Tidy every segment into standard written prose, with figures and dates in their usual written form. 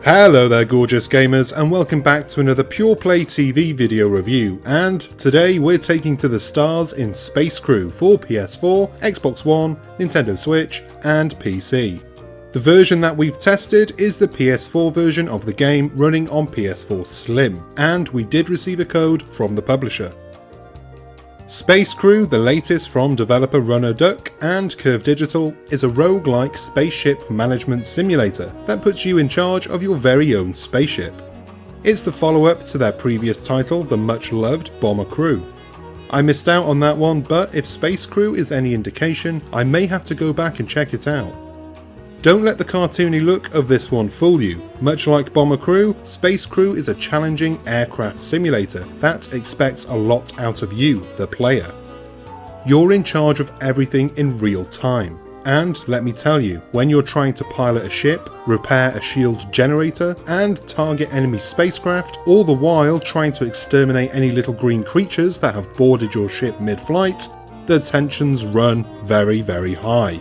Hello there gorgeous gamers, and welcome back to another Pure Play TV video review, and today we're taking to the stars in Space Crew for PS4, Xbox One, Nintendo Switch and PC. The version that we've tested is the PS4 version of the game running on PS4 Slim, and we did receive a code from the publisher. Space Crew, the latest from developer Runner Duck and Curve Digital, is a roguelike spaceship management simulator that puts you in charge of your very own spaceship. It's the follow-up to their previous title, the much-loved Bomber Crew. I missed out on that one, but if Space Crew is any indication, I may have to go back and check it out. Don't let the cartoony look of this one fool you. Much like Bomber Crew, Space Crew is a challenging aircraft simulator that expects a lot out of you, the player. You're in charge of everything in real time. And let me tell you, when you're trying to pilot a ship, repair a shield generator, and target enemy spacecraft, all the while trying to exterminate any little green creatures that have boarded your ship mid-flight, the tensions run very, very high.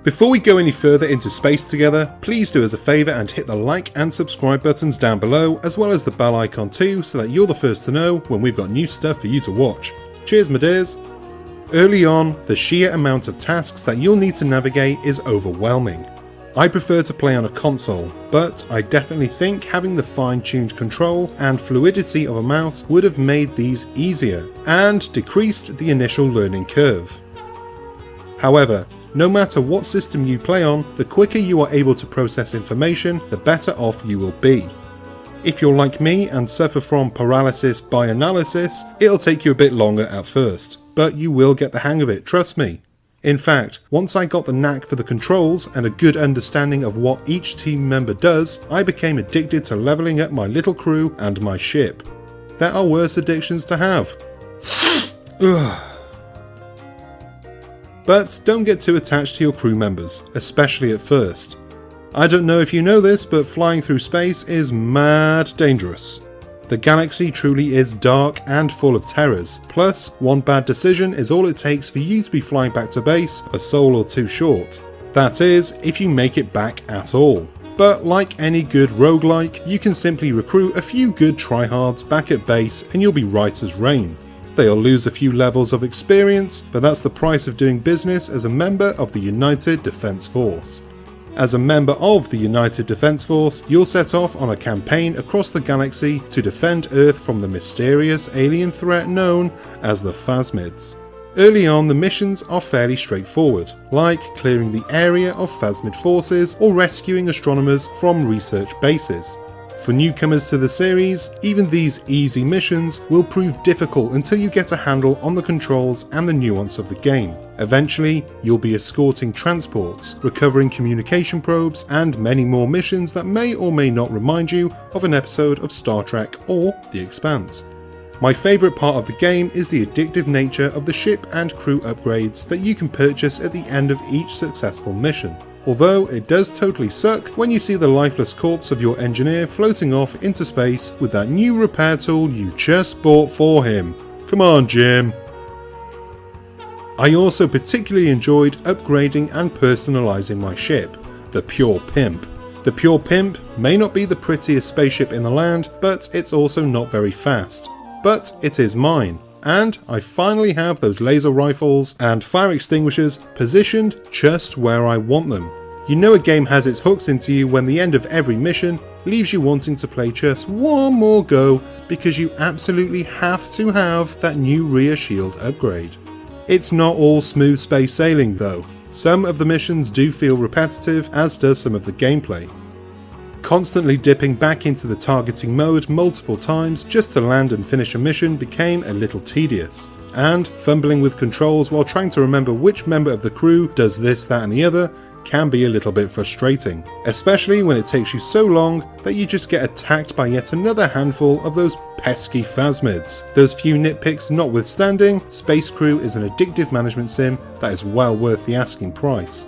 Before we go any further into space together, please do us a favour and hit the like and subscribe buttons down below, as well as the bell icon too, so that you're the first to know when we've got new stuff for you to watch. Cheers my dears! Early on, the sheer amount of tasks that you'll need to navigate is overwhelming. I prefer to play on a console, but I definitely think having the fine-tuned control and fluidity of a mouse would have made these easier, and decreased the initial learning curve. However, no matter what system you play on, the quicker you are able to process information, the better off you will be. If you're like me and suffer from paralysis by analysis, it'll take you a bit longer at first, but you will get the hang of it, trust me. In fact, once I got the knack for the controls and a good understanding of what each team member does, I became addicted to leveling up my little crew and my ship. There are worse addictions to have. But don't get too attached to your crew members, especially at first. I don't know if you know this, but flying through space is mad dangerous. The galaxy truly is dark and full of terrors, plus one bad decision is all it takes for you to be flying back to base a soul or two short. That is, if you make it back at all. But like any good roguelike, you can simply recruit a few good tryhards back at base and you'll be right as rain. They'll lose a few levels of experience, but that's the price of doing business as a member of the United Defense Force. As a member of the United Defense Force, you'll set off on a campaign across the galaxy to defend Earth from the mysterious alien threat known as the Phasmids. Early on, the missions are fairly straightforward, like clearing the area of Phasmid forces or rescuing astronomers from research bases. For newcomers to the series, even these easy missions will prove difficult until you get a handle on the controls and the nuance of the game. Eventually, you'll be escorting transports, recovering communication probes, and many more missions that may or may not remind you of an episode of Star Trek or The Expanse. My favourite part of the game is the addictive nature of the ship and crew upgrades that you can purchase at the end of each successful mission. Although it does totally suck when you see the lifeless corpse of your engineer floating off into space with that new repair tool you just bought for him. Come on, Jim. I also particularly enjoyed upgrading and personalizing my ship, the Pure Pimp. The Pure Pimp may not be the prettiest spaceship in the land, but it's also not very fast. But it is mine. And I finally have those laser rifles and fire extinguishers positioned just where I want them. You know a game has its hooks into you when the end of every mission leaves you wanting to play just one more go because you absolutely have to have that new rear shield upgrade. It's not all smooth space sailing though. Some of the missions do feel repetitive, as does some of the gameplay. Constantly dipping back into the targeting mode multiple times just to land and finish a mission became a little tedious, and fumbling with controls while trying to remember which member of the crew does this, that and the other can be a little bit frustrating, especially when it takes you so long that you just get attacked by yet another handful of those pesky Phasmids. Those few nitpicks notwithstanding, Space Crew is an addictive management sim that is well worth the asking price.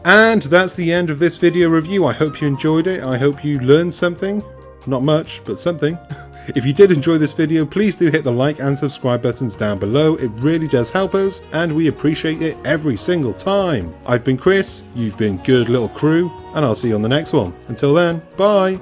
And that's the end of this video review. I hope you enjoyed it. I hope you learned something. Not much, but something. If you did enjoy this video, please do hit the like and subscribe buttons down below. It really does help us, and we appreciate it every single time. I've been Chris, you've been good little crew, and I'll see you on the next one. Until then, bye!